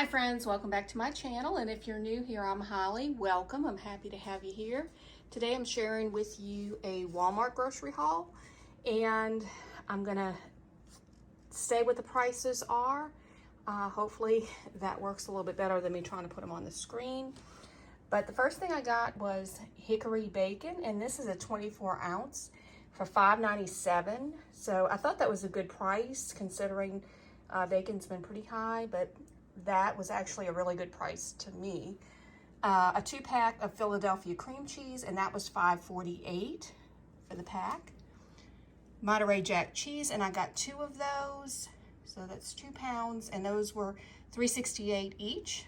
friends, welcome back to my channel, and if you're new here, I'm Holly. Welcome. I'm happy to have you here. Today I'm sharing with you a Walmart grocery haul, and I'm gonna say what the prices are. Hopefully that works a little bit better than me trying to put them on the screen. But the first thing I got was hickory bacon, and this is a 24 ounce for $5.97. So I thought that was a good price considering bacon's been pretty high, but that was actually a really good price to me. A 2-pack of Philadelphia cream cheese, and that was $5.48 for the pack. Monterey Jack cheese, and I got 2 of those, so that's 2 pounds, and those were $3.68 each.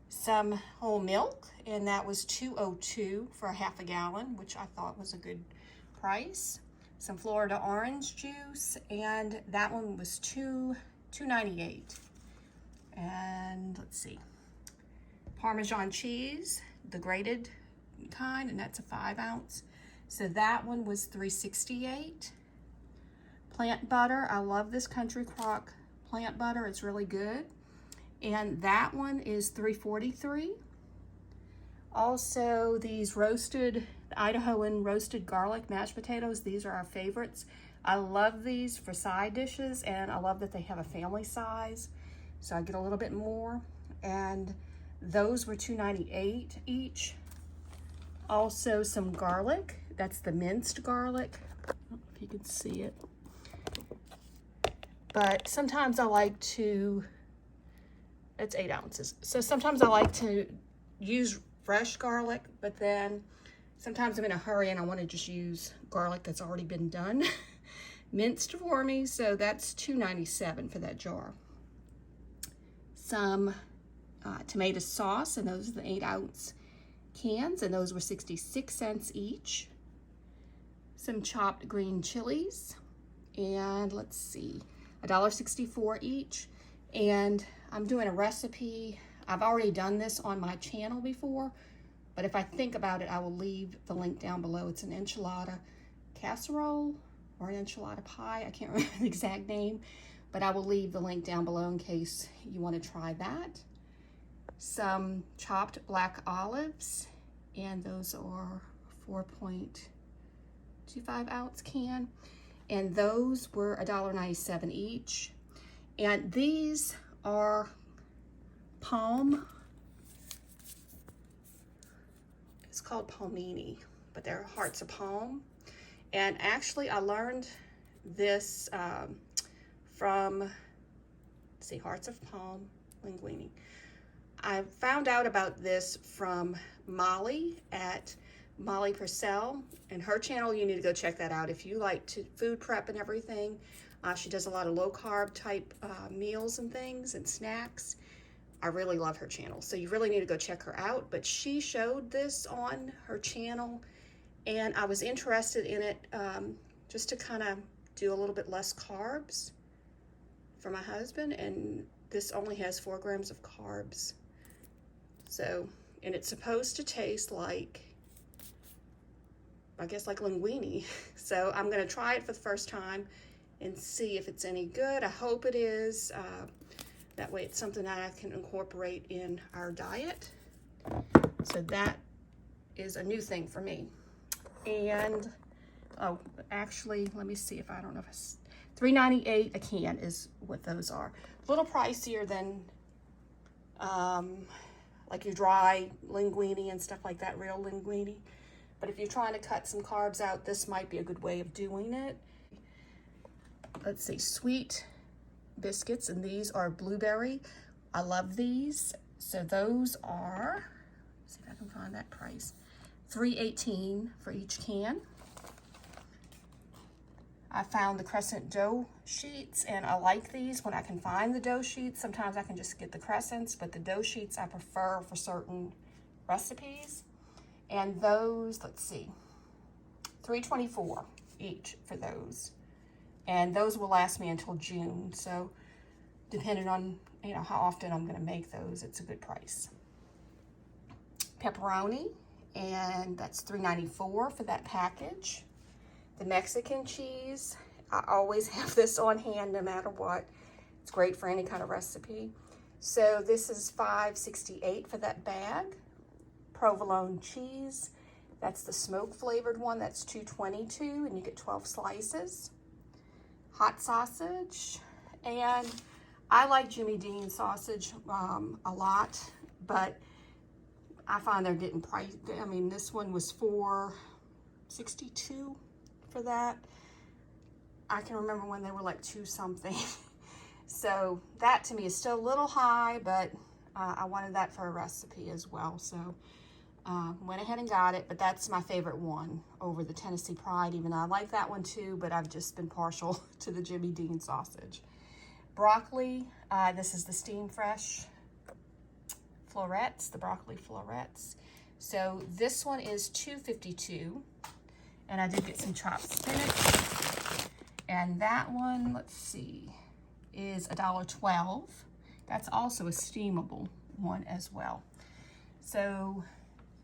Some whole milk, and that was $2.02 for a half a gallon, which I thought was a good price. Some Florida orange juice, and that one was $2.98. And let's see, Parmesan cheese, the grated kind, and that's a 5 ounce. So that one was $3.68. Plant butter, I love this Country Crock plant butter, it's really good. And that one is $3.43. Also, these roasted, Idahoan roasted garlic mashed potatoes, these are our favorites. I love these for side dishes, and I love that they have a family size. So I get a little bit more, and those were $2.98 each. Also some garlic, that's the minced garlic. I don't know if you can see it. But sometimes I like to, it's 8 ounces. So sometimes I like to use fresh garlic, but then sometimes I'm in a hurry and I want to just use garlic that's already been done, minced for me. So that's $2.97 for that jar. Some tomato sauce, and those are the 8 ounce cans, and those were 66 cents each. Some chopped green chilies, and let's see, $1.64 each. And I'm doing a recipe. I've already done this on my channel before, but if I think about it, I will leave the link down below. It's an enchilada casserole or an enchilada pie. I can't remember the exact name, but I will leave the link down below in case you want to try that. Some chopped black olives, and those are 4.25 ounce can, and those were $1.97 each. And these are palm, it's called palmini, but they're hearts of palm. And actually I learned this from, let's see, hearts of palm linguine. I found out about this from Molly at Molly Purcell, and her channel, you need to go check that out if you like to food prep and everything. She does a lot of low-carb type meals and things and snacks. I really love her channel, so you really need to go check her out. But she showed this on her channel, and I was interested in it just to kind of do a little bit less carbs for my husband, and this only has 4 grams of carbs. So, and it's supposed to taste like, I guess, like linguine. So I'm gonna try it for the first time and see if it's any good. I hope it is. That way it's something that I can incorporate in our diet. So that is a new thing for me. And, oh, actually, let me see if I don't know if it's $3.98 a can is what those are. A little pricier than like your dry linguine and stuff like that, real linguine. But if you're trying to cut some carbs out, this might be a good way of doing it. Let's see, sweet biscuits, and these are blueberry. I love these. So those are, let's see if I can find that price, $3.18 for each can. I found the crescent dough sheets, and I like these when I can find the dough sheets. Sometimes I can just get the crescents, but the dough sheets I prefer for certain recipes. And those, let's see, $3.24 each for those. And those will last me until June. So depending on, you know, how often I'm gonna make those, it's a good price. Pepperoni, and that's $3.94 for that package. The Mexican cheese, I always have this on hand no matter what. It's great for any kind of recipe. So this is $5.68 for that bag. Provolone cheese, that's the smoke flavored one, that's $2.22, and you get 12 slices. Hot sausage, and I like Jimmy Dean sausage a lot, but I find they're getting priced. I mean, this one was $4.62 for that. I can remember when they were like $2 something. So that to me is still a little high, but I wanted that for a recipe as well. So went ahead and got it, but that's my favorite one over the Tennessee Pride, even though I like that one too, but I've just been partial to the Jimmy Dean sausage. Broccoli, this is the Steam Fresh florets, the broccoli florets. So this one is $2.52, and I did get some chopped spinach. And that one, let's see, is $1.12. That's also a steamable one as well. So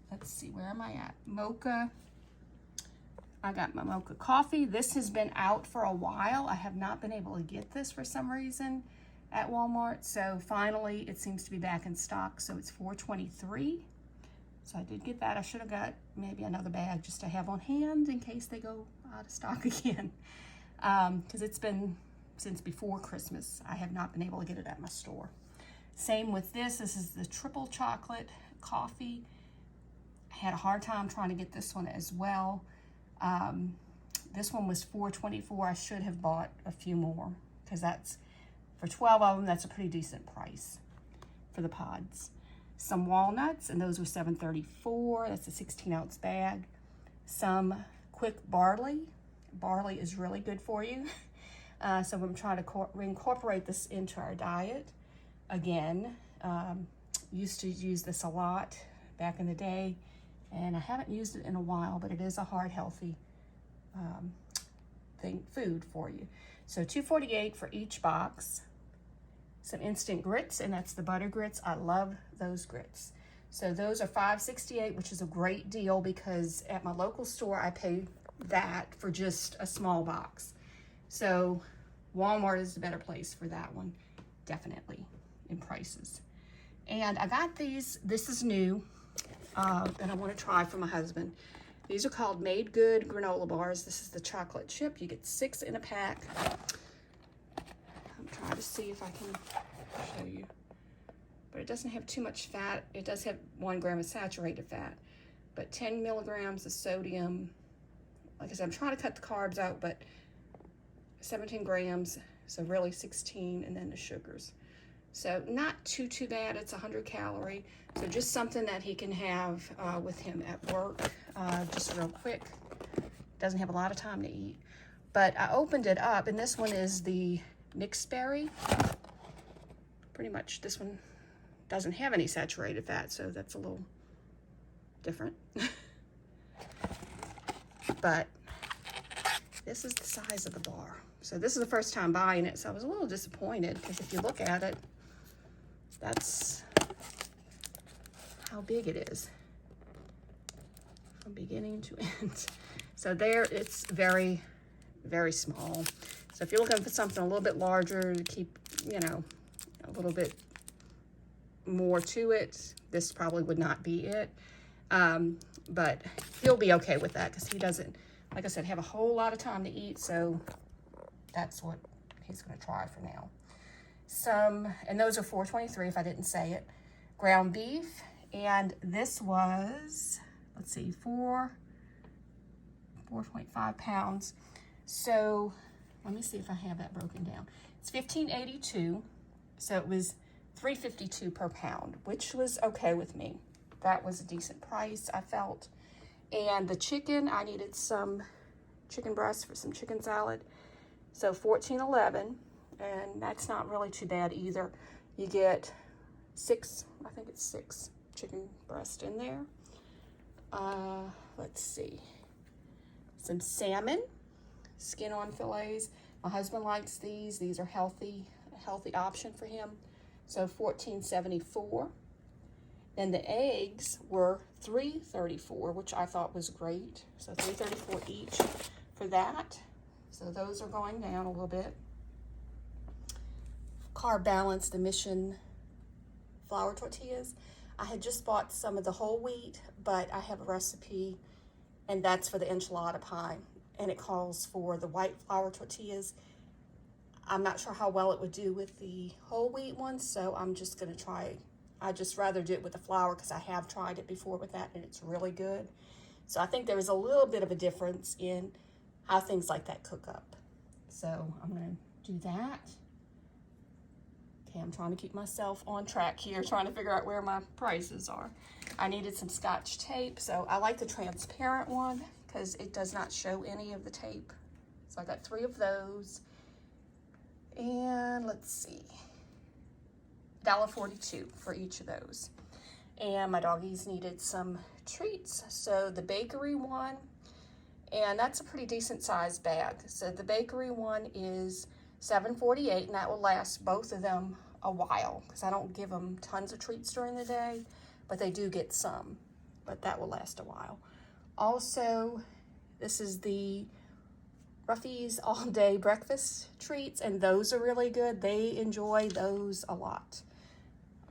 let's see, where am I at? Mocha. I got my mocha coffee. This has been out for a while. I have not been able to get this for some reason at Walmart. So finally, it seems to be back in stock. So it's $4.23. So I did get that. I should have got maybe another bag just to have on hand in case they go out of stock again. Because it's been since before Christmas. I have not been able to get it at my store. Same with this. This is the triple chocolate coffee. I had a hard time trying to get this one as well. This one was $4.24. I should have bought a few more because that's for 12 of them. That's a pretty decent price for the pods. Some walnuts, and those were $7.34. That's a 16-ounce bag. Some quick barley. Barley is really good for you. So I'm trying to reincorporate this into our diet. Again, used to use this a lot back in the day, and I haven't used it in a while, but it is a heart healthy food for you. So $2.48 for each box. Some instant grits, and that's the butter grits. I love those grits. So those are $5.68, which is a great deal because at my local store, I pay that for just a small box. So Walmart is the better place for that one, definitely, in prices. And I got these, this is new, that I want to try for my husband. These are called Made Good granola bars. This is the chocolate chip. You get 6 in a pack. I'm trying to see if I can show you. But it doesn't have too much fat. It does have 1 gram of saturated fat, but 10 milligrams of sodium. Like I said, I'm trying to cut the carbs out, but 17 grams, so really 16, and then the sugars. So not too bad. It's 100 calorie. So just something that he can have with him at work, just real quick. Doesn't have a lot of time to eat. But I opened it up, and this one is the mixed berry. Pretty much this one doesn't have any saturated fat, so that's a little different. But this is the size of the bar. So this is the first time buying it, so I was a little disappointed because if you look at it, that's how big it is from beginning to end. So there, it's very, very small. So if you're looking for something a little bit larger to keep, you know, a little bit more to it, this probably would not be it. But he'll be okay with that because he doesn't, like I said, have a whole lot of time to eat. So that's what he's going to try for now. And those are $4.23 if I didn't say it. Ground beef, and this was, let's see, 4.5 pounds. So let me see if I have that broken down. It's $15.82, so it was $3.52 per pound, which was okay with me. That was a decent price, I felt. And the chicken, I needed some chicken breast for some chicken salad. So $14.11, and that's not really too bad either. You get 6, I think it's 6 chicken breast in there. Let's see. Some salmon, skin-on fillets. My husband likes these. These are healthy, a healthy option for him. So $14.74. Then the eggs were $3.34, which I thought was great. So $3.34 each for that. So those are going down a little bit. Carb Balance, the Mission flour tortillas. I had just bought some of the whole wheat, but I have a recipe, and that's for the enchilada pie, and it calls for the white flour tortillas. I'm not sure how well it would do with the whole wheat ones, so I'm just gonna try. I just rather do it with the flour because I have tried it before with that, and it's really good. So I think there is a little bit of a difference in how things like that cook up. So I'm gonna do that. Okay, I'm trying to keep myself on track here, trying to figure out where my prices are. I needed some Scotch tape, so I like the transparent one because it does not show any of the tape. So I got 3 of those. And let's see, $1.42 for each of those. And my doggies needed some treats. So the bakery one, and that's a pretty decent sized bag. So the bakery one is $7.48, and that will last both of them a while because I don't give them tons of treats during the day, but they do get some, but that will last a while. Also, this is the Ruffy's all day breakfast treats, and those are really good. They enjoy those a lot.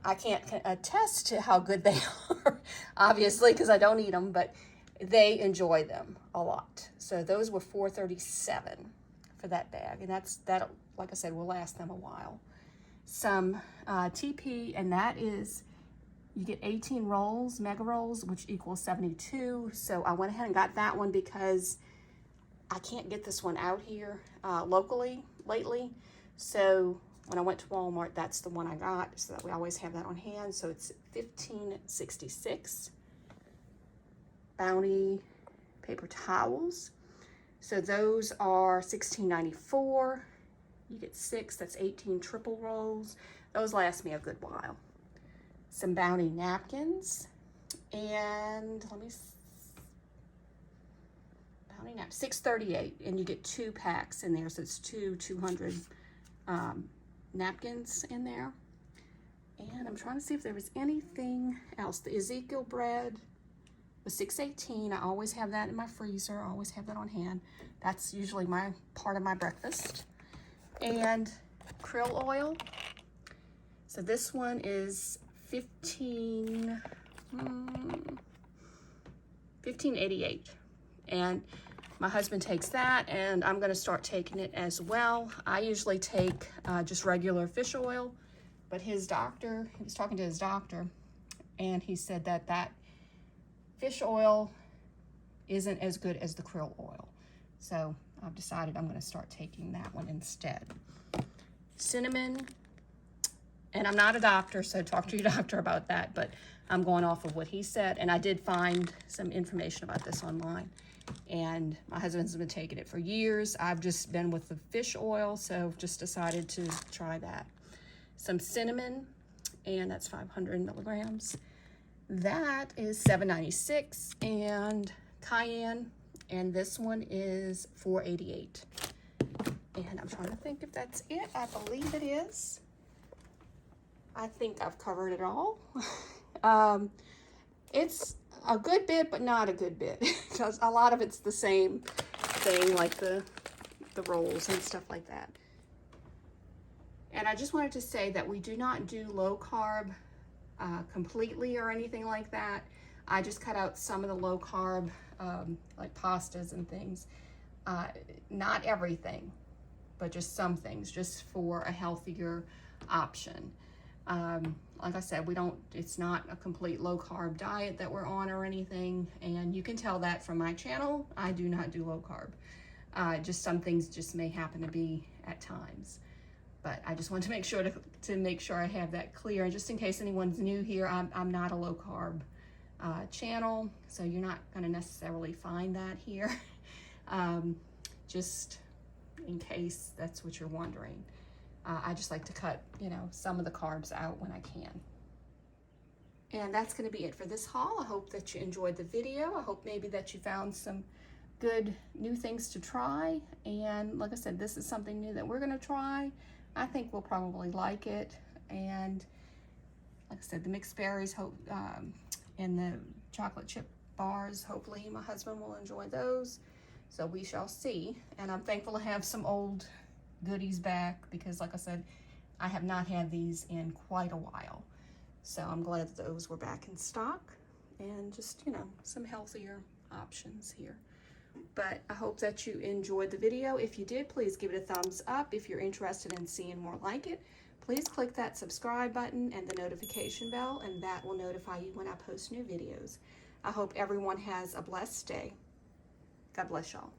I can't attest to how good they are, obviously, because I don't eat them, but they enjoy them a lot. So those were $4.37 for that bag, and that, like I said, will last them a while. Some TP, and that is, you get 18 rolls, mega rolls, which equals 72. So I went ahead and got that one because I can't get this one out here locally lately. So when I went to Walmart, that's the one I got, so that we always have that on hand. So it's $15.66. Bounty paper towels. So those are $16.94. You get 6, that's 18 triple rolls. Those last me a good while. Some Bounty napkins, and let me see. $6.38, and you get 2 packs in there, so it's 200 napkins in there. And I'm trying to see if there was anything else. The Ezekiel bread was $6.18. I always have that in my freezer. I always have that on hand. That's usually my part of my breakfast. And krill oil. So this one is $15.88, and my husband takes that, and I'm gonna start taking it as well. I usually take just regular fish oil, but his doctor, he was talking to his doctor, and he said that that fish oil isn't as good as the krill oil. So I've decided I'm gonna start taking that one instead. Cinnamon, and I'm not a doctor, so talk to your doctor about that, but I'm going off of what he said, and I did find some information about this online. And my husband's been taking it for years. I've just been with the fish oil, so just decided to try that. Some cinnamon, and that's 500 milligrams. That is $7.96, and cayenne, and this one is $4.88. And I'm trying to think if that's it. I believe it is. I think I've covered it all. It's a good bit, but not a good bit, because a lot of it's the same thing, like the rolls and stuff like that. And I just wanted to say that we do not do low carb completely or anything like that. I just cut out some of the low carb, like pastas and things. Not everything, but just some things, just for a healthier option. Like I said, it's not a complete low carb diet that we're on or anything, and you can tell that from my channel. I do not do low carb. Just some things just may happen to be at times. But I just want to make sure to make sure I have that clear. And just in case anyone's new here, I'm not a low carb channel, so you're not going to necessarily find that here. Just in case that's what you're wondering. I just like to cut, some of the carbs out when I can. And that's going to be it for this haul. I hope that you enjoyed the video. I hope maybe that you found some good new things to try. And like I said, this is something new that we're going to try. I think we'll probably like it. And like I said, the mixed berries and the chocolate chip bars, hopefully my husband will enjoy those. So we shall see. And I'm thankful to have some old goodies back, because like I said, I have not had these in quite a while. So I'm glad that those were back in stock, and just, you know, some healthier options here. But I hope that you enjoyed the video. If you did, please give it a thumbs up. If you're interested in seeing more like it, please click that subscribe button and the notification bell, and that will notify you when I post new videos. I hope everyone has a blessed day. God bless y'all.